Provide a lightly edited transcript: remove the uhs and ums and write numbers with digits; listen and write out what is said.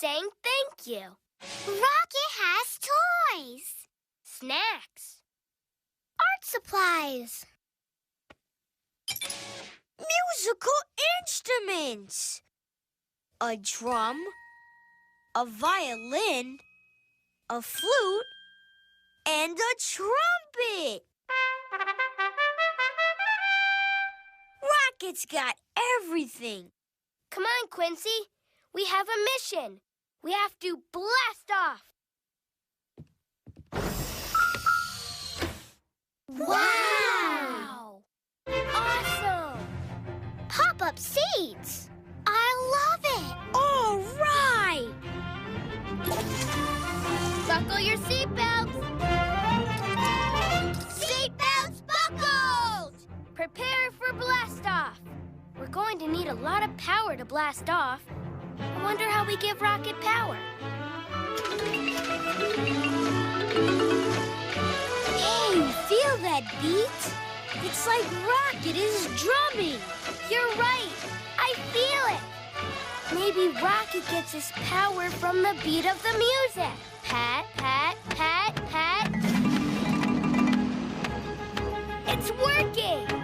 saying thank you. Rocket has toys. Snacks. Art supplies. Musical instruments. A drum, a violin, a flute, and a trumpet. Rocket's got everything. Come on, Quincy. We have a mission. We have to blast off. Wow! Awesome! Pop-up seats. I love it. All right. Buckle your seatbelts. Seatbelts buckled. Prepare for blast off. We're going to need a lot of power to blast off. I wonder how we give Rocket power. Hey, feel that beat? It's like Rocket is drumming. You're right. I feel it. Maybe Rocket gets his power from the beat of the music. Pat, pat, pat, pat. It's working.